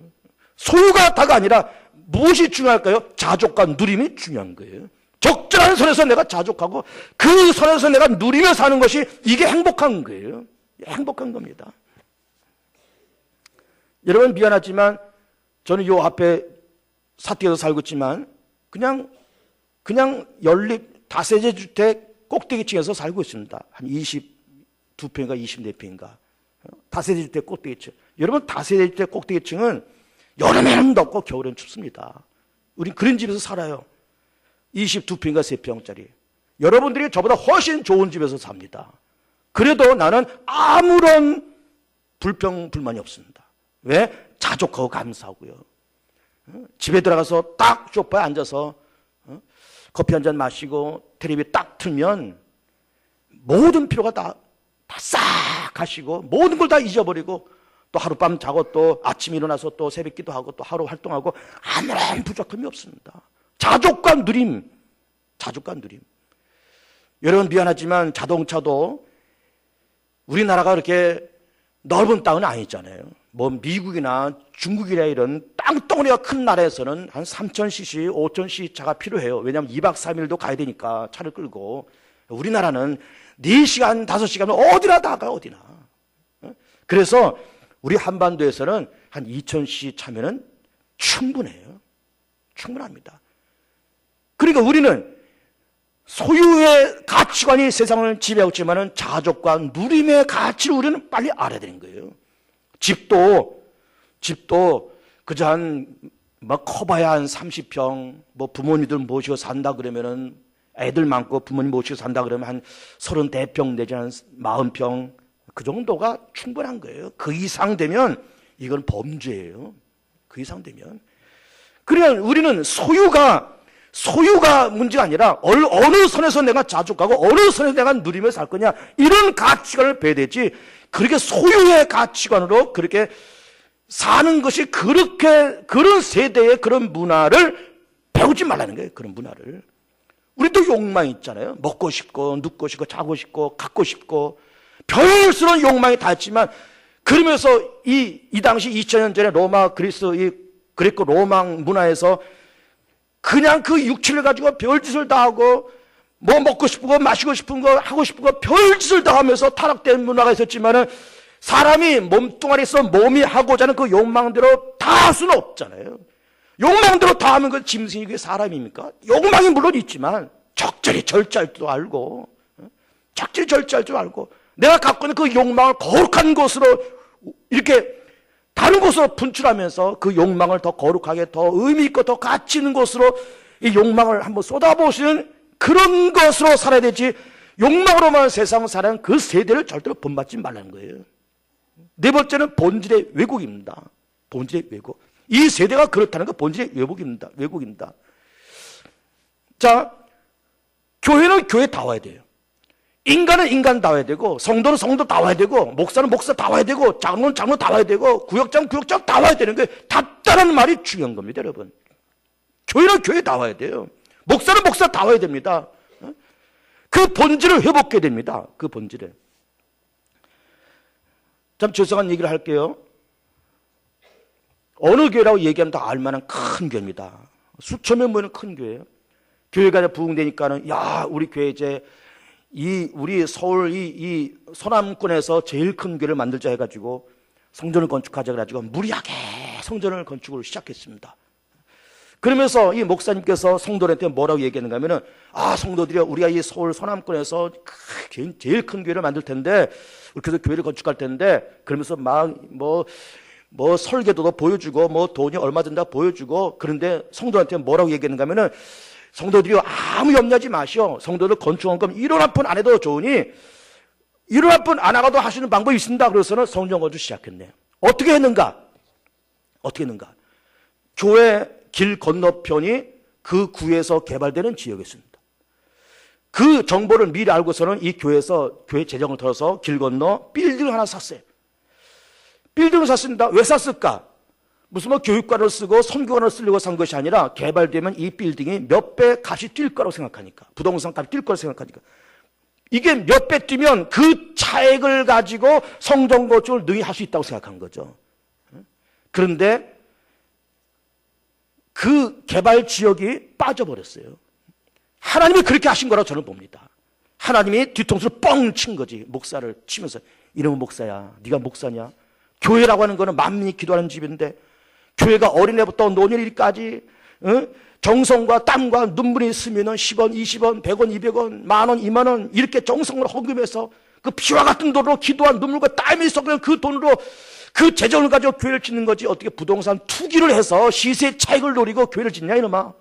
소유가 다가 아니라 무엇이 중요할까요? 자족과 누림이 중요한 거예요. 적절한 선에서 내가 자족하고 그 선에서 내가 누리며 사는 것이 이게 행복한 거예요. 행복한 겁니다. 여러분 미안하지만 저는 요 앞에 사택에서 살고 있지만 그냥 연립 다세대 주택 꼭대기층에서 살고 있습니다. 한 22평인가 24평인가 다세대 주택 꼭대기층. 여러분 다세대 주택 꼭대기층은 여름에는 덥고 겨울에는 춥습니다. 우린 그런 집에서 살아요. 22평인가 3평짜리. 여러분들이 저보다 훨씬 좋은 집에서 삽니다. 그래도 나는 아무런 불평불만이 없습니다. 왜? 자족하고 감사하고요. 집에 들어가서 딱 소파에 앉아서 커피 한 잔 마시고 텔레비 딱 틀면 모든 피로가 다 싹 가시고 모든 걸 다 잊어버리고 또 하룻밤 자고 또 아침 일어나서 또 새벽 기도하고 또 하루 활동하고 아무런 부족함이 없습니다. 자족과 누림. 여러분 미안하지만 자동차도 우리나라가 그렇게 넓은 땅은 아니잖아요. 뭐 미국이나 중국이나 이런 땅덩어리가 큰 나라에서는 한 3,000cc, 5,000cc 차가 필요해요. 왜냐하면 2박 3일도 가야 되니까 차를 끌고. 우리나라는 4시간, 5시간은 어디나 다 가요. 어디나. 그래서 우리 한반도에서는 한 2,000cc 차면은 충분해요. 충분합니다. 그러니까 우리는 소유의 가치관이 세상을 지배하고 있지만은 자족과 누림의 가치를 우리는 빨리 알아야 되는 거예요. 집도 그저 막 커봐야 한 30평, 뭐 부모님들 모시고 산다 그러면은 애들 많고 부모님 모시고 산다 그러면 한 34평 내지 한 40평 그 정도가 충분한 거예요. 그 이상 되면 이건 범죄예요. 그 이상 되면. 그러니까 우리는 소유가 문제가 아니라 어느 선에서 내가 자족하고 어느 선에서 내가 누리며 살 거냐 이런 가치관을 배워야 되지 그렇게 소유의 가치관으로 그렇게 사는 것이 그런 세대의 그런 문화를 배우지 말라는 거예요. 그런 문화를. 우리도 욕망이 있잖아요. 먹고 싶고 눕고 싶고 자고 싶고 갖고 싶고 별스러운 욕망이 다 있지만 그러면서 이 당시 2000년 전에 로마 그리스 로마 문화에서 그냥 그 육체를 가지고 별짓을 다 하고 뭐 먹고 싶은 거 마시고 싶은 거 하고 싶은 거 별짓을 다 하면서 타락된 문화가 있었지만은 사람이 몸뚱아리에서 몸이 하고자 하는 그 욕망대로 다 할 수는 없잖아요. 욕망대로 다 하면 그 짐승이 그게 사람입니까? 욕망이 물론 있지만 적절히 절제할 줄도 알고, 적절히 절제할 줄 알고, 내가 갖고 있는 그 욕망을 거룩한 것으로 이렇게 다른 곳으로 분출하면서 그 욕망을 더 거룩하게, 더 의미 있고 더 가치 있는 것으로 이 욕망을 한번 쏟아부으시는 그런 것으로 살아야 되지, 욕망으로만 세상을 살아는 그 세대를 절대로 본받지 말라는 거예요. 네 번째는 본질의 왜곡입니다. 본질의 왜곡. 이 세대가 그렇다는 건 본질의 왜곡입니다. 왜곡입니다. 자, 교회는 교회다워야 돼요. 인간은 인간다워야 되고, 성도는 성도다워야 되고, 목사는 목사다워야 되고, 장로는 장로다워야 되고, 구역장 구역장다워야 되는 거예요. 답다라는 말이 중요한 겁니다, 여러분. 교회는 교회다워야 돼요. 목사는 목사다워야 됩니다. 그 본질을 회복해야 됩니다. 그 본질을. 참 죄송한 얘기를 할게요. 어느 교회라고 얘기하면 다 알만한 큰 교회입니다. 수천 명 모이는 큰 교회예요. 교회가 부흥되니까는, 야, 우리 교회 이제 우리 서울 이 서남권에서 제일 큰 교회를 만들자 해가지고 성전을 건축하자 해가지고 무리하게 성전을 건축을 시작했습니다. 그러면서 이 목사님께서 성도들한테 뭐라고 얘기했는가 하면은, 아, 성도들이요, 우리가 이 서울 서남권에서 제일 큰 교회를 만들 텐데, 그래서 교회를 건축할 텐데, 그러면서 막 뭐 설계도도 보여주고, 뭐 돈이 얼마 든다 보여주고, 그런데 성도한테 뭐라고 얘기했는가 하면은, 성도들이 아무 염려하지 마시오. 성도들 건축한 건 1원 한 푼 안 해도 좋으니 1원 한 푼 안 하고도 하시는 방법이 있습니다. 그래서는 성전 건축 시작했네요. 어떻게 했는가? 교회 길 건너편이 그 구에서 개발되는 지역이었습니다. 그 정보를 미리 알고서는 이 교회에서 교회 재정을 들어서 길 건너 빌딩을 하나 샀어요. 빌딩을 샀습니다. 왜 샀을까? 무슨 뭐 교육관을 쓰고 선교관을 쓰려고 산 것이 아니라, 개발되면 이 빌딩이 몇 배 값이 뛸 거라고 생각하니까, 부동산 값이 뛸 거라고 생각하니까, 이게 몇 배 뛰면 그 차액을 가지고 성전 건축을 능히 할 수 있다고 생각한 거죠. 그런데 그 개발 지역이 빠져버렸어요. 하나님이 그렇게 하신 거라고 저는 봅니다. 하나님이 뒤통수를 뻥 친 거지. 목사를 치면서, 이놈은 목사야, 네가 목사냐? 교회라고 하는 거는 만민이 기도하는 집인데, 교회가 어린애부터 노년일까지 정성과 땀과 눈물이 있으면 10원, 20원, 100원, 200원, 만원, 2만원 이렇게 정성으로 헌금해서 그 피와 같은 돈으로 기도한 눈물과 땀이 섞는 그 돈으로 그 재정을 가지고 교회를 짓는 거지, 어떻게 부동산 투기를 해서 시세 차익을 노리고 교회를 짓냐 이놈아.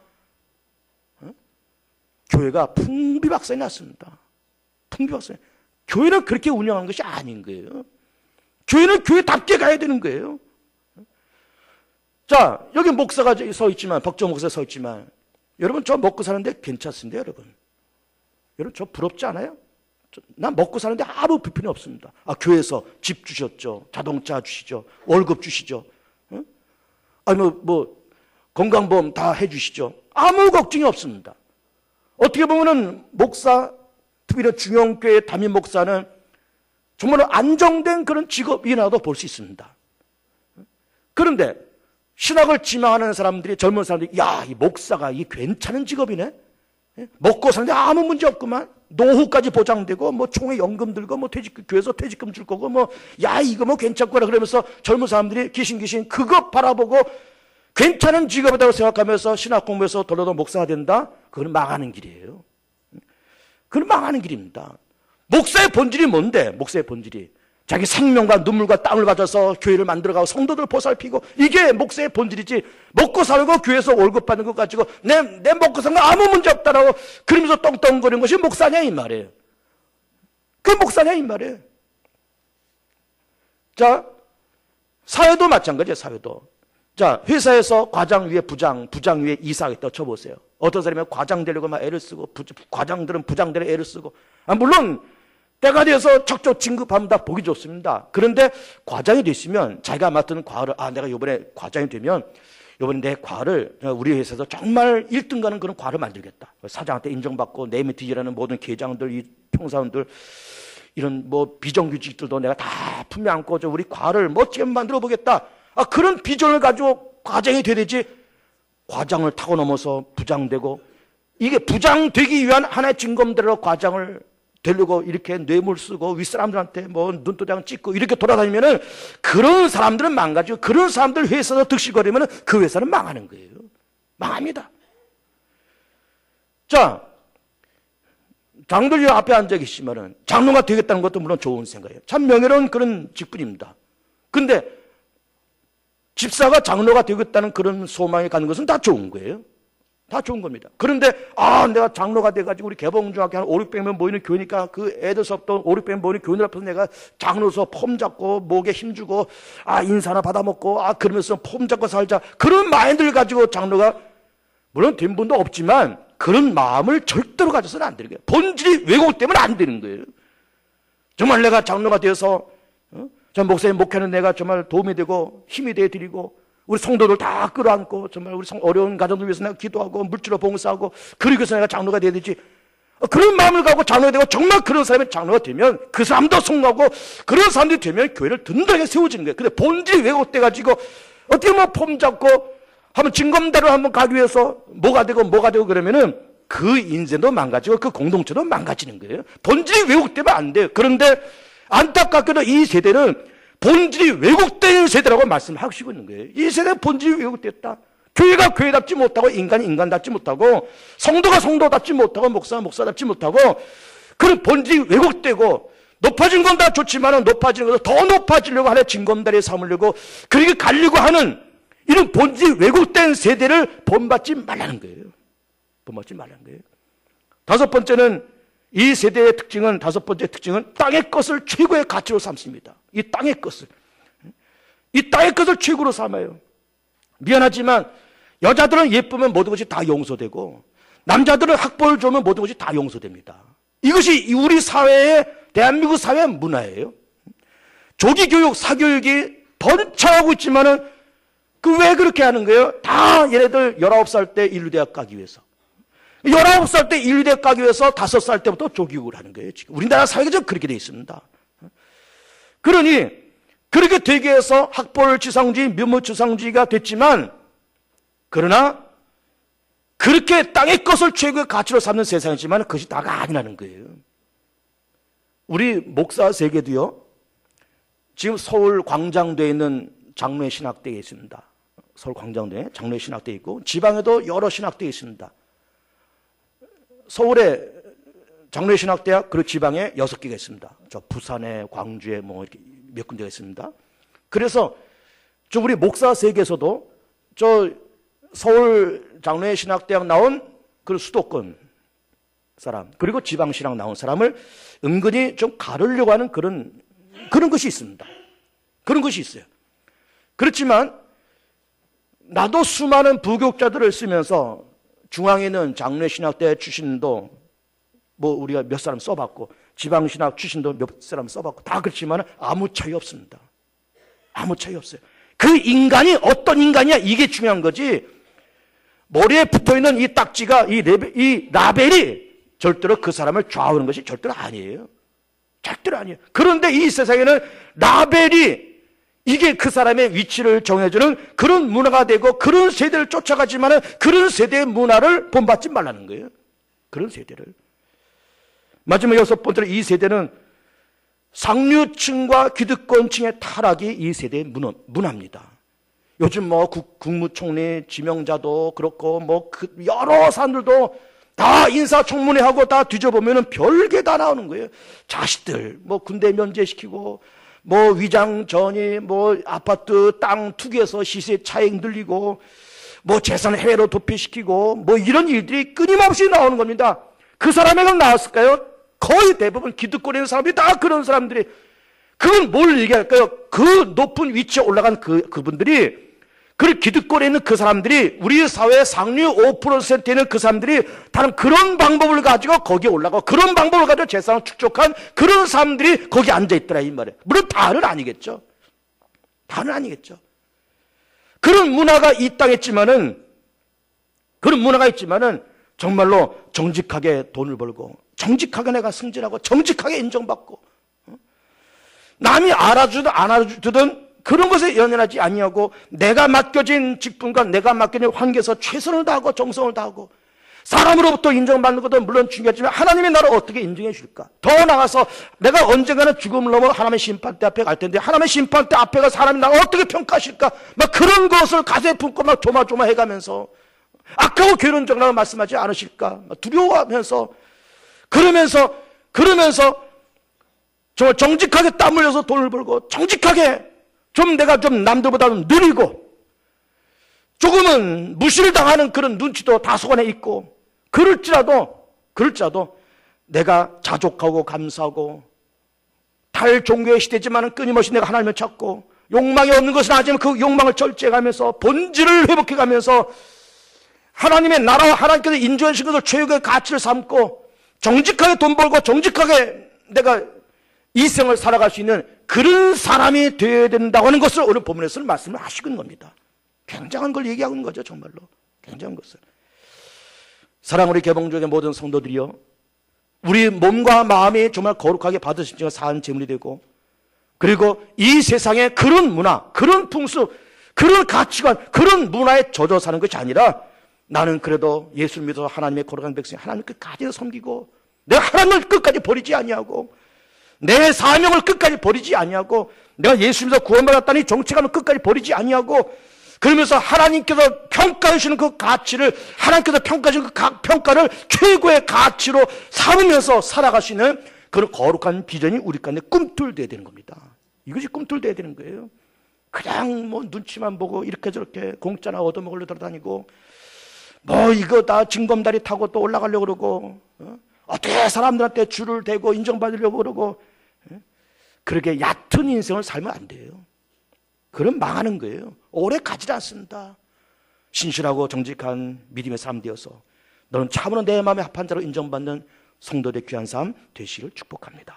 교회가 풍비박산이 났습니다. 풍비박산. 교회는 그렇게 운영하는 것이 아닌 거예요. 교회는 교회답게 가야 되는 거예요. 자, 여기 목사가 서 있지만, 박정 목사 서 있지만, 여러분 저 먹고 사는데 괜찮습니다, 여러분. 여러분 저 부럽지 않아요? 난 먹고 사는데 아무 불편이 없습니다. 아, 교회에서 집 주셨죠, 자동차 주시죠, 월급 주시죠, 아니 뭐 건강보험 다 해주시죠. 아무 걱정이 없습니다. 어떻게 보면은 목사, 특히나 중형교회 담임 목사는 정말 안정된 그런 직업이라도 볼 수 있습니다. 그런데 신학을 지망하는 사람들이, 젊은 사람들이, 야, 이 목사가 이 괜찮은 직업이네? 먹고 사는데 아무 문제 없구만. 노후까지 보장되고, 뭐 총회 연금 들고, 뭐 교회에서 퇴직금 줄 거고, 뭐, 야, 이거 뭐 괜찮구나. 그러면서 젊은 사람들이 귀신 그거 바라보고 괜찮은 직업이라고 생각하면서 신학 공부해서 돌아도 목사가 된다? 그건 망하는 길이에요. 그건 망하는 길입니다. 목사의 본질이 뭔데? 목사의 본질이 자기 생명과 눈물과 땀을 받아서 교회를 만들어가고 성도들을 보살피고, 이게 목사의 본질이지, 먹고 살고 교회에서 월급 받는 것 가지고 내 먹고 사는 거 아무 문제 없다라고 그러면서 떵떵거리는 것이 목사냐 이 말이에요. 그 목사냐 이 말이에요. 자, 사회도 마찬가지예요. 사회도. 자, 회사에서 과장 위에 부장 위에 이사하겠다고 쳐보세요. 어떤 사람이 과장 되려고 막 애를 쓰고, 과장들은 부장들의 애를 쓰고, 물론 때가 돼서 적적 진급하면 다 보기 좋습니다. 그런데 과장이 됐으면 자기가 맡은 과를, 내가 이번에 과장이 되면 이번에 내 과를 우리 회사에서 정말 1등 가는 그런 과를 만들겠다. 사장한테 인정받고 내 밑에 일하는 모든 계장들, 이 평사원들, 이런 뭐 비정규직들도 내가 다 품에 안고 우리 과를 멋지게 만들어 보겠다. 그런 비전을 가지고 과장이 돼야 되지, 과장을 타고 넘어서 부장 되고, 이게 부장 되기 위한 하나의 징검대로 과장을 되려고 이렇게 뇌물 쓰고 윗사람들한테 뭐 눈도장 찍고 이렇게 돌아다니면은, 그런 사람들은 망가지고, 그런 사람들 회사에서 득실거리면은 그 회사는 망하는 거예요. 망합니다. 자, 장로들이 앞에 앉아 계시면은 장로가 되겠다는 것도 물론 좋은 생각이에요. 참 명예로운 그런 직분입니다. 근데 집사가 장로가 되겠다는 그런 소망이 가는 것은 다 좋은 거예요. 다 좋은 겁니다. 그런데 내가 장로가 돼가지고 우리 개봉중학교 한 5, 600명 모이는 교회니까 그 애들 수업도 5, 600명 모이는 교인들 앞에서 내가 장로서 폼 잡고 목에 힘주고 인사나 받아먹고 그러면서 폼 잡고 살자, 그런 마인드를 가지고 장로가, 물론 된 분도 없지만 그런 마음을 절대로 가져서는 안 되는 거예요. 본질이 왜곡되면 안 되는 거예요. 정말 내가 장로가 되어서 저 목사님 목회하는 내가 정말 도움이 되고 힘이 되어 드리고 우리 성도들 다 끌어안고 정말 우리 어려운 가정들 위해서 내가 기도하고 물질로 봉사하고 그러기 위해서 내가 장로가 돼야 되지, 그런 마음을 갖고 장로가 되고 정말 그런 사람이 장로가 되면 그 사람도 성공하고 그런 사람들이 되면 교회를 든든하게 세워지는 거예요. 근데 본질이 왜곡돼 가지고 어떻게 폼 잡고 한번 징검다리로 한번 가기 위해서 뭐가 되고 그러면은 그 인생도 망가지고 그 공동체도 망가지는 거예요. 본질이 왜곡되면 안 돼요. 그런데 안타깝게도 이 세대는 본질이 왜곡된 세대라고 말씀하시고 있는 거예요. 이 세대는 본질이 왜곡됐다. 교회가 교회답지 못하고 인간이 인간답지 못하고 성도가 성도답지 못하고 목사가 목사답지 못하고 그런 본질이 왜곡되고 높아진 건 다 좋지만 높아지는 것도 더 높아지려고 하는 징검다리에 삼으려고 그렇게 가려고 하는 이런 본질이 왜곡된 세대를 본받지 말라는 거예요. 본받지 말라는 거예요. 다섯 번째 특징은 땅의 것을 최고의 가치로 삼습니다. 이 땅의 것을 최고로 삼아요. 미안하지만 여자들은 예쁘면 모든 것이 다 용서되고 남자들은 학벌을 좋으면 모든 것이 다 용서됩니다. 이것이 우리 사회의, 대한민국 사회의 문화예요. 조기교육, 사교육이 번창하고 있지만은 왜 그렇게 하는 거예요? 다 얘네들 19살 때 인류대학 가기 위해서, 19살 때 인류대학 가기 위해서 5살 때부터 조기교육을 하는 거예요. 지금 우리나라 사회가 좀 그렇게 돼 있습니다. 그러니 그렇게 되기 위해서 학벌지상주의, 면모지상주의가 됐지만, 그러나 그렇게 땅의 것을 최고의 가치로 삼는 세상이지만 그것이 다가 아니라는 거예요. 우리 목사 세계도요, 지금 서울 광장대에 있는 장로의 신학대에 있습니다. 서울 광장대에 장로의 신학대에 있고 지방에도 여러 신학대에 있습니다. 서울에 장로의 신학대학, 그리고 지방에 6개가 있습니다. 저 부산에, 광주에 이렇게 몇 군데가 있습니다. 그래서 저 우리 목사 세계에서도 저 서울 장로의 신학대학 나온 그 수도권 사람, 그리고 지방 신학 나온 사람을 은근히 좀 가르려고 하는 그런 것이 있습니다. 그런 것이 있어요. 그렇지만 나도 수많은 부교육자들을 쓰면서 중앙에 있는 장로의 신학대 출신도 우리가 몇 사람 써봤고 지방 신학 출신도 몇 사람 써봤고 다 그렇지만 아무 차이 없습니다. 아무 차이 없어요. 그 인간이 어떤 인간이야, 이게 중요한 거지. 머리에 붙어있는 이 딱지가, 이 라벨이 절대로 그 사람을 좌우하는 것이 절대로 아니에요. 절대로 아니에요. 그런데 이 세상에는 라벨이 이게 그 사람의 위치를 정해주는 그런 문화가 되고 그런 세대를 쫓아가지만 그런 세대의 문화를 본받지 말라는 거예요. 그런 세대를. 마지막 6번째로 이 세대는 상류층과 기득권층의 타락이 이 세대의 문화입니다. 요즘 국무총리 지명자도 그렇고 여러 사람들도 다 인사청문회하고 다 뒤져보면은 별게 다 나오는 거예요. 자식들 군대 면제시키고 위장 전이 아파트 땅 투기해서 시세 차익 늘리고 재산 해외로 도피시키고 이런 일들이 끊임없이 나오는 겁니다. 그 사람에게 나왔을까요? 거의 대부분 기득권에 있는 사람들이 다 그런 사람들이. 그건 뭘 얘기할까요? 그 높은 위치에 올라간 그분들이, 그 기득권에 있는 그 사람들이, 우리 사회의 상류 5%에 있는 그 사람들이 다른 그런 방법을 가지고 거기에 올라가고 그런 방법을 가지고 재산을 축적한 그런 사람들이 거기 앉아있더라 이 말이에요. 물론 다는 아니겠죠. 다는 아니겠죠. 그런 문화가 이 땅에 있지만은, 정말로 정직하게 돈을 벌고 정직하게 내가 승진하고 정직하게 인정받고 남이 알아주든 안 알아주든 그런 것에 연연하지 아니하고 내가 맡겨진 직분과 내가 맡겨진 환경에서 최선을 다하고 정성을 다하고 사람으로부터 인정받는 것도 물론 중요하지만 하나님이 나를 어떻게 인정해 줄까? 더 나아가서 내가 언젠가는 죽음을 넘어 하나님의 심판대 앞에 갈 텐데 하나님의 심판대 앞에 가 사람이 나를 어떻게 평가하실까? 그런 것을 가슴에 품고 조마조마해가면서 악하고 괴로운 정라고 말씀하지 않으실까? 두려워하면서 그러면서 정말 정직하게 땀 흘려서 돈을 벌고 정직하게 좀 내가 좀 남들보다 좀 느리고 조금은 무시를 당하는 그런 눈치도 다소간에 있고 그럴지라도 내가 자족하고 감사하고 달 종교의 시대지만 끊임없이 내가 하나님을 찾고 욕망이 없는 것은 아니지만 그 욕망을 절제해가면서 본질을 회복해가면서 하나님의 나라와 하나님께서 인정하신 것을 최고의 가치를 삼고 정직하게 돈 벌고 정직하게 내가 이 생을 살아갈 수 있는 그런 사람이 되어야 된다고 하는 것을 오늘 본문에서는 말씀을 하시는 겁니다. 굉장한 걸 얘기하고 있는 거죠. 정말로 굉장한 것을. 사랑 우리 개봉족의 모든 성도들이요, 우리 몸과 마음이 정말 거룩하게 받으신 자가 사한 제물이 되고, 그리고 이 세상에 그런 문화, 그런 풍습, 그런 가치관, 그런 문화에 젖어 사는 것이 아니라 나는 그래도 예수를 믿어서 하나님의 거룩한 백성, 하나님을 끝까지 섬기고 내가 하나님을 끝까지 버리지 아니하고 내 사명을 끝까지 버리지 아니하고 내가 예수 믿어 구원받았다니 정체감을 끝까지 버리지 아니하고 그러면서 하나님께서 평가해 주시는 그 가치를, 하나님께서 평가해 주시는 그 평가를 최고의 가치로 삼으면서 살아갈 수 있는 그런 거룩한 비전이 우리 가운데 꿈틀대야 되는 겁니다. 이것이 꿈틀대야 되는 거예요. 그냥 뭐 눈치만 보고 이렇게 저렇게 공짜나 얻어먹으려 돌아다니고 뭐 이거 다 징검다리 타고 또 올라가려고 그러고 어떻게 사람들한테 줄을 대고 인정받으려고 그러고 그렇게 얕은 인생을 살면 안 돼요. 그럼 망하는 거예요. 오래 가지 않습니다. 신실하고 정직한 믿음의 사람 되어서 너는 참으로 내 마음에 합한 자로 인정받는 성도들의 귀한 삶 되시기를 축복합니다.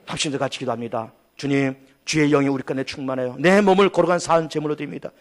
합심해서 같이 기도합니다. 주님, 주의 영이 우리 가운데 충만해요. 내 몸을 거룩한 사한 제물로 드립니다.